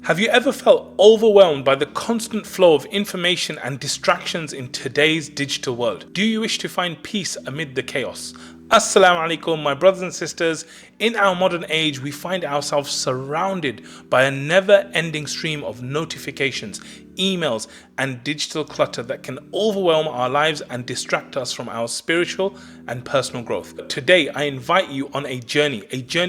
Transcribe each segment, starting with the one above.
Have you ever felt overwhelmed by the constant flow of information and distractions in today's digital world? Do you wish to find peace amid the chaos? Assalamu alaikum, my brothers and sisters. In our modern age, we find ourselves surrounded by a never-ending stream of notifications, emails, and digital clutter that can overwhelm our lives and distract us from our spiritual and personal growth. Today, I invite you on a journey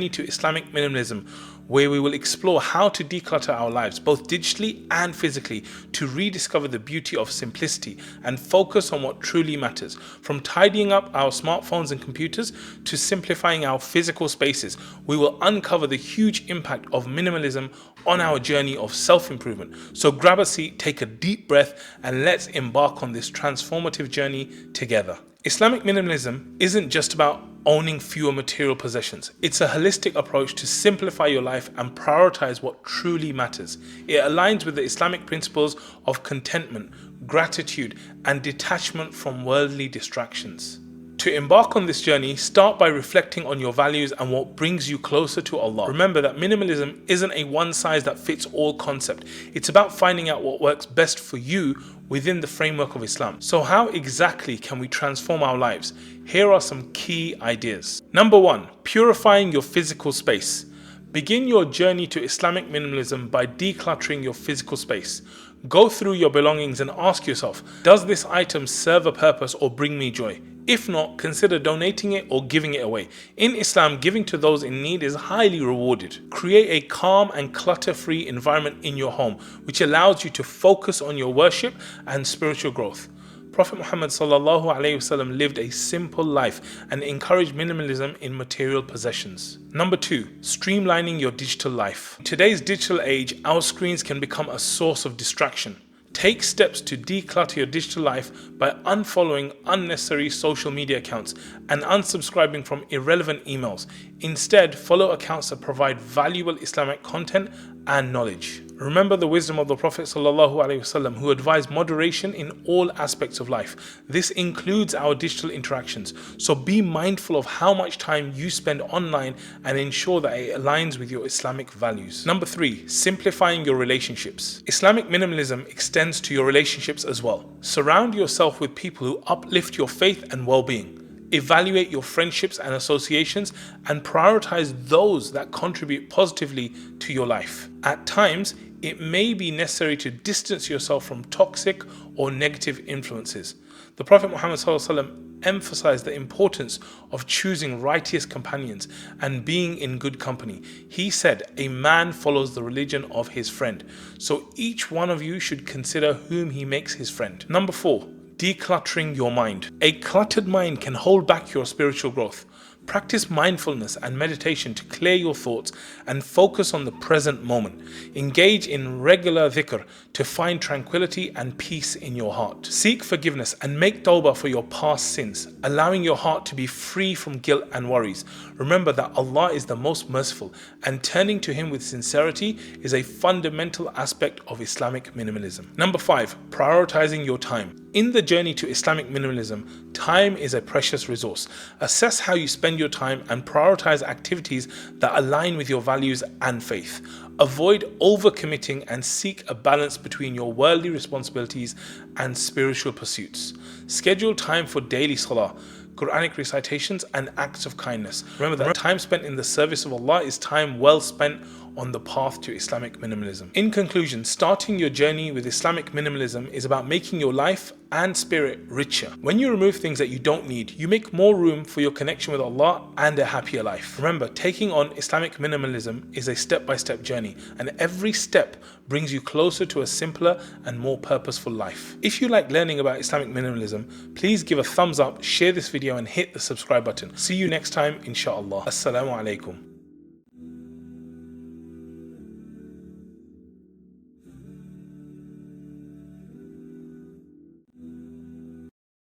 to Islamic minimalism, where we will explore how to declutter our lives, both digitally and physically, to rediscover the beauty of simplicity and focus on what truly matters. From tidying up our smartphones and computers to simplifying our physical spaces, we will uncover the huge impact of minimalism on our journey of self-improvement. So grab a seat, take a deep breath, and let's embark on this transformative journey together. Islamic minimalism isn't just about owning fewer material possessions. It's a holistic approach to simplify your life and prioritize what truly matters. It aligns with the Islamic principles of contentment, gratitude, and detachment from worldly distractions. To embark on this journey, start by reflecting on your values and what brings you closer to Allah. Remember that minimalism isn't a one-size-that-fits-all concept. It's about finding out what works best for you within the framework of Islam. So how exactly can we transform our lives? Here are some key ideas. Number 1, purifying your physical space. Begin your journey to Islamic minimalism by decluttering your physical space. Go through your belongings and ask yourself, does this item serve a purpose or bring me joy? If not, consider donating it or giving it away. In Islam, giving to those in need is highly rewarded. Create a calm and clutter-free environment in your home, which allows you to focus on your worship and spiritual growth. Prophet Muhammad ﷺ lived a simple life and encouraged minimalism in material possessions. Number 2, streamlining your digital life. In today's digital age, our screens can become a source of distraction. Take steps to declutter your digital life by unfollowing unnecessary social media accounts and unsubscribing from irrelevant emails. Instead, follow accounts that provide valuable Islamic content and knowledge. Remember the wisdom of the Prophet ﷺ, who advised moderation in all aspects of life. This includes our digital interactions. So be mindful of how much time you spend online and ensure that it aligns with your Islamic values. Number 3, simplifying your relationships. Islamic minimalism extends to your relationships as well. Surround yourself with people who uplift your faith and well-being. Evaluate your friendships and associations and prioritize those that contribute positively to your life. At times, it may be necessary to distance yourself from toxic or negative influences. The Prophet Muhammad ﷺ emphasized the importance of choosing righteous companions and being in good company. He said, "A man follows the religion of his friend." So each one of you should consider whom he makes his friend. Number 4, decluttering your mind. A cluttered mind can hold back your spiritual growth. Practice mindfulness and meditation to clear your thoughts and focus on the present moment. Engage in regular dhikr to find tranquility and peace in your heart. Seek forgiveness and make tawbah for your past sins, allowing your heart to be free from guilt and worries. Remember that Allah is the most merciful, and turning to Him with sincerity is a fundamental aspect of Islamic minimalism. Number 5, prioritizing your time. In the journey to Islamic minimalism, time is a precious resource. Assess how you spend your time and prioritize activities that align with your values and faith. Avoid overcommitting and seek a balance between your worldly responsibilities and spiritual pursuits. Schedule time for daily salah, Quranic recitations, and acts of kindness. Remember that time spent in the service of Allah is time well spent on the path to Islamic minimalism. In conclusion, starting your journey with Islamic minimalism is about making your life and spirit richer. When you remove things that you don't need, you make more room for your connection with Allah and a happier life. Remember, taking on Islamic minimalism is a step-by-step journey, and every step brings you closer to a simpler and more purposeful life. If you like learning about Islamic minimalism, please give a thumbs up, share this video, and hit the subscribe button. See you next time, inshallah. Assalamu alaikum.